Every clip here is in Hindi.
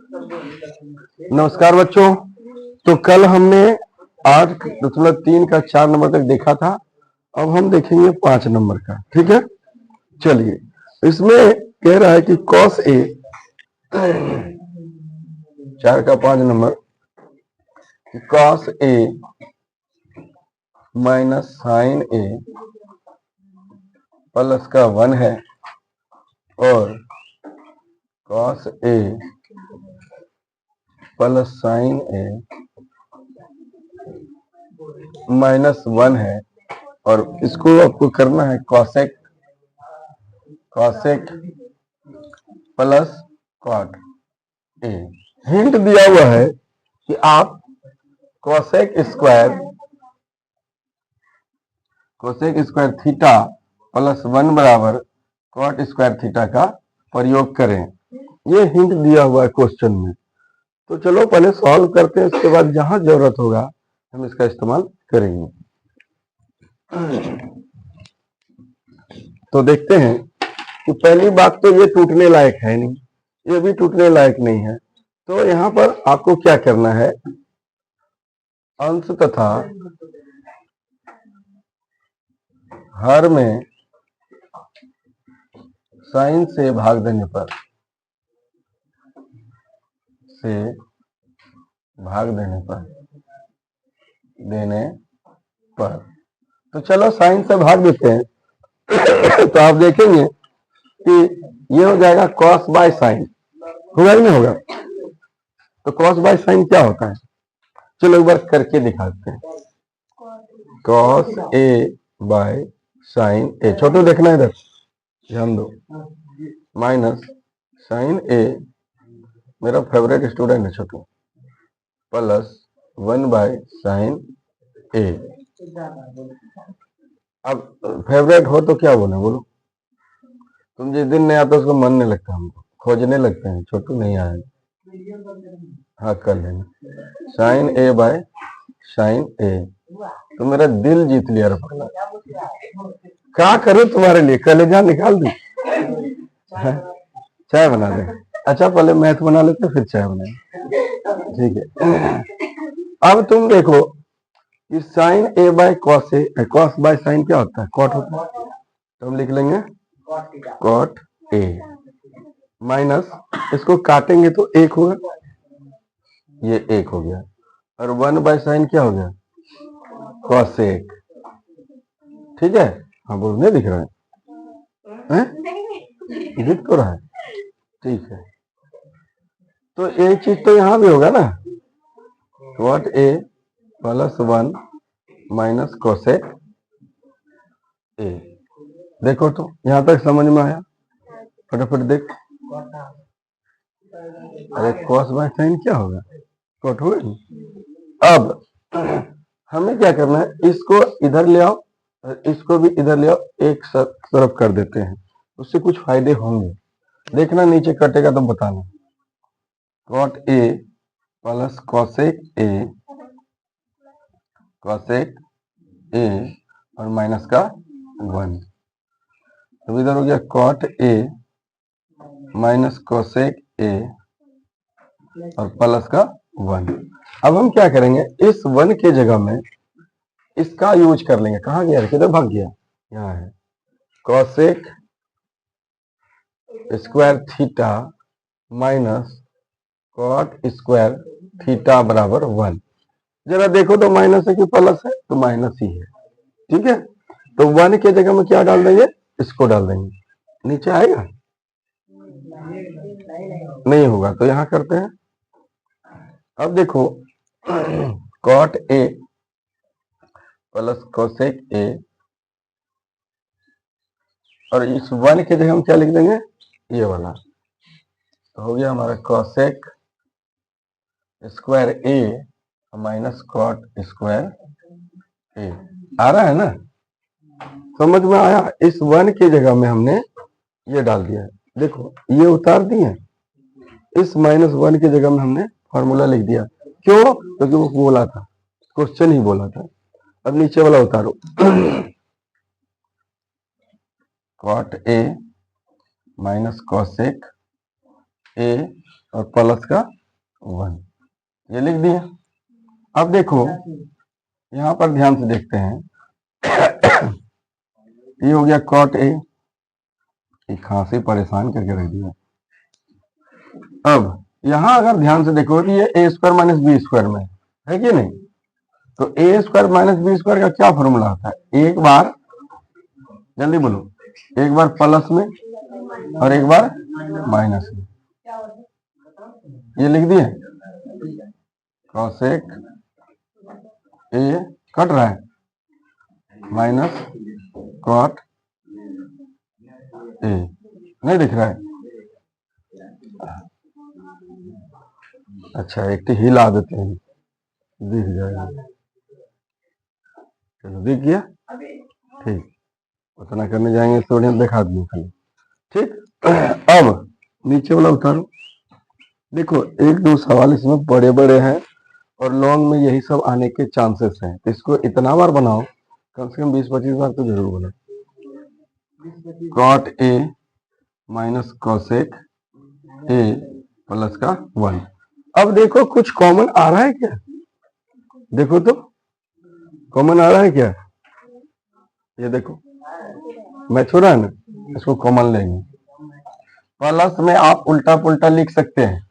नमस्कार बच्चों। तो कल हमने 8.3 का 4 नंबर तक देखा था। अब हम देखेंगे 5 नंबर का। ठीक है, चलिए। इसमें कह रहा है कि cos A 4 का 5 नंबर, cos A minus sine A plus का 1 है और cos A plus sine A minus 1 है और इसको आपको करना है cosec plus cot A. Hint दिया हुआ है कि आप कोसेक स्क्वायर थीटा प्लस 1 बराबर कॉट स्क्वायर थीटा का प्रयोग करें। ये हिंट दिया हुआ है क्वेश्चन में। तो चलो पहले सॉल्व करते हैं, उसके बाद जहां जरूरत होगा हम इसका इस्तेमाल करेंगे। तो देखते हैं कि पहली बात तो ये टूटने लायक है नहीं, ये भी टूटने लायक नहीं है। तो यहां पर आपको क्या करना है, अंश तथा हर में साइन से भाग देने पर तो चलो साइन से भाग देते हैं। तो आप देखेंगे कि ये हो जाएगा cos बाय साइन। होगा कि नहीं होगा? तो cos बाय साइन क्या होता है, चलो एक बार करके दिखाते हैं। cos A by sine A, छोटू देखना इधर, ध्यान दो, माइनस साइन A, मेरा फेवरेट स्टूडेंट है छोटू, प्लस 1 बाय साइन A। अब फेवरेट हो तो क्या बोले, बोलो। तुम जिस दिन नहीं आता उसको मन नहीं लगता, हमको खोजने लगते हैं, छोटू नहीं आया। हाँ कर लेना, sine A by sine A। तो मेरा दिल जीत लिया पगला। क्या करूं तुम्हारे लिए, कलेजा निकाल दूं, चाय बना दे। अच्छा पहले मैथ बना लेते फिर चाय बनाए, ठीक है। अब तुम देखो कि sine A by cos A, cos by sine क्या होता है, कॉट होता है। तो हम लिख लेंगे कॉट A माइनस, इसको काटेंगे तो 1 होगा, ये 1 हो गया, और 1 बाय साइन क्या हो गया, कॉसेक। ठीक है, हाँ बोलने दिख रहा है, दिख तो रहा है, ठीक है। तो एक चीज तो यहां भी होगा ना, cot A plus 1 minus cosec A। देखो तो यहां तक समझ में आया, फटाफट देख। अरे कॉस बाय साइन क्या होगा, कॉट होगा। अब हमें क्या करना है, इसको इधर ले आओ और इसको भी इधर ले आओ, एक तरफ कर देते हैं, उससे कुछ फायदे होंगे। देखना नीचे कटेगा तो बताना। Cot A plus cosec A और माइनस का 1, तो इधर हो गया cot A minus cosec A और प्लस का 1। अब हम क्या करेंगे, इस 1 के जगह में इसका यूज कर लेंगे। कहाँ गया, किधर भाग गया, यहाँ है, cosec square theta minus cot square theta बराबर 1। जरा देखो तो माइनस है कि प्लस है, तो माइनस ही है। ठीक है, तो 1 के जगह में क्या डाल देंगे, इसको डाल देंगे, नीचे आएगा नहीं होगा, तो यहां करते हैं। अब देखो cot A plus cosec A, और इस 1 के जगह हम क्या लिख देंगे, ये वाला, तो हो गया हमारा cosec square A minus cot square A। आ रहा है ना, समझ में आया। इस 1 की जगह में हमने ये डाल दिया है, देखो ये उतार दिए, इस माइनस 1 की जगह में हमने फॉर्मूला लिख दिया। क्यों, क्योंकि वो बोला था, क्वेश्चन ही बोला था। अब नीचे वाला उतारो, cot A minus cosec A और प्लस का 1, ये लिख दिया। अब देखो यहां पर ध्यान से देखते हैं, ये हो गया cot A, ये खांसी परेशान करके रख दिया। अब यहां अगर ध्यान से देखो तो ये a square minus b square में है कि नहीं, तो a square minus b square का क्या फॉर्मूला होता है, एक बार जल्दी बोलो, एक बार प्लस में और एक बार माइनस में, ये लिख दिए। कॉसेक ए कट रहा है माइनस कॉट ए, नहीं दिख रहा है, अच्छा एक हिला देते हैं, दिख जाएगा। चलो दिख गया, ठीक, उतना करने जाएंगे सोडियम दिखा दिए खाली, ठीक। अब नीचे वाला उतारो, देखो एक दो सवाल इसमें बड़े बड़े हैं और लॉन्ग में यही सब आने के चांसेस हैं, तो इसको इतना बार बनाओ, कम से कम 20-25 बार तो जरूर बनाओ। Cot A minus cosec A plus का 1। अब देखो कुछ कॉमन आ रहा है क्या, देखो तो कॉमन आ रहा है क्या, ये देखो मैच हो रहा है ना, इसको कॉमन लेंगे। प्लस में आप उल्टा पुल्टा लिख सकते हैं,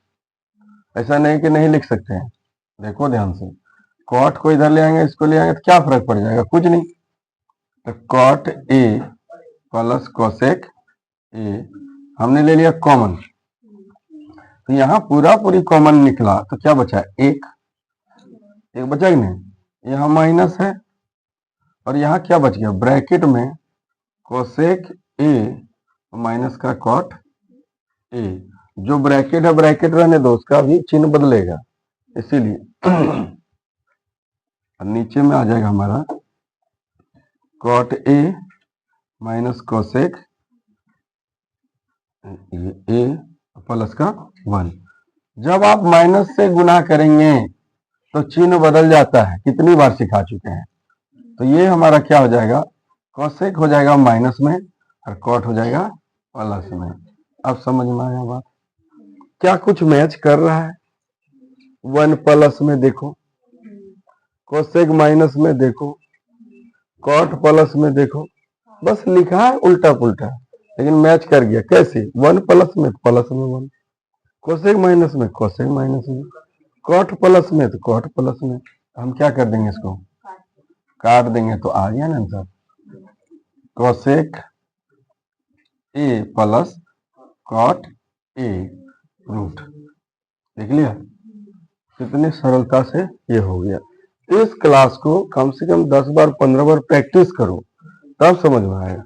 ऐसा नहीं कि नहीं लिख सकते हैं, देखो ध्यान से, कॉट को इधर ले आएंगे, इसको ले आएंगे तो क्या फर्क पड़ जाएगा, कुछ नहीं, तो cot A plus cosec A हमने ले लिया कॉमन, तो यहाँ पूरा पूरी कॉमन निकला, तो क्या बचा, एक बचा कि नहीं, यहाँ माइनस है और यहाँ क्या बच गया, ब्रैकेट में कोसेक ए माइनस का कॉट ए, जो ब्रैकेट है ब्रैकेट रहने दो, उसका भी चिन्ह बदलेगा, इसीलिए नीचे में आ जाएगा हमारा cot A minus cosec A plus का 1। जब आप माइनस से गुना करेंगे तो चिन्ह बदल जाता है, कितनी बार सिखा चुके हैं, तो ये हमारा क्या हो जाएगा, कोसेक हो जाएगा माइनस में और कॉट हो जाएगा प्लस में। अब समझ में आया बात, क्या कुछ मैच कर रहा है, 1 प्लस में देखो, कोसेक माइनस में देखो, कॉट प्लस में देखो, बस लिखा है उल्टा पुल्टा लेकिन मैच कर गया, कैसे, 1 प्लस में प्लस में 1, कोसेक माइनस में कोसेक माइनस में, कॉट प्लस में तो कॉट प्लस में, हम क्या कर देंगे, इसको काट देंगे तो आ गया ना answer, cosec A plus cot A root, देख लिया कितनी सरलता से ये हो गया। इस क्लास को कम से कम 10 बार 15 बार प्रैक्टिस करो, तब समझ में आएगा।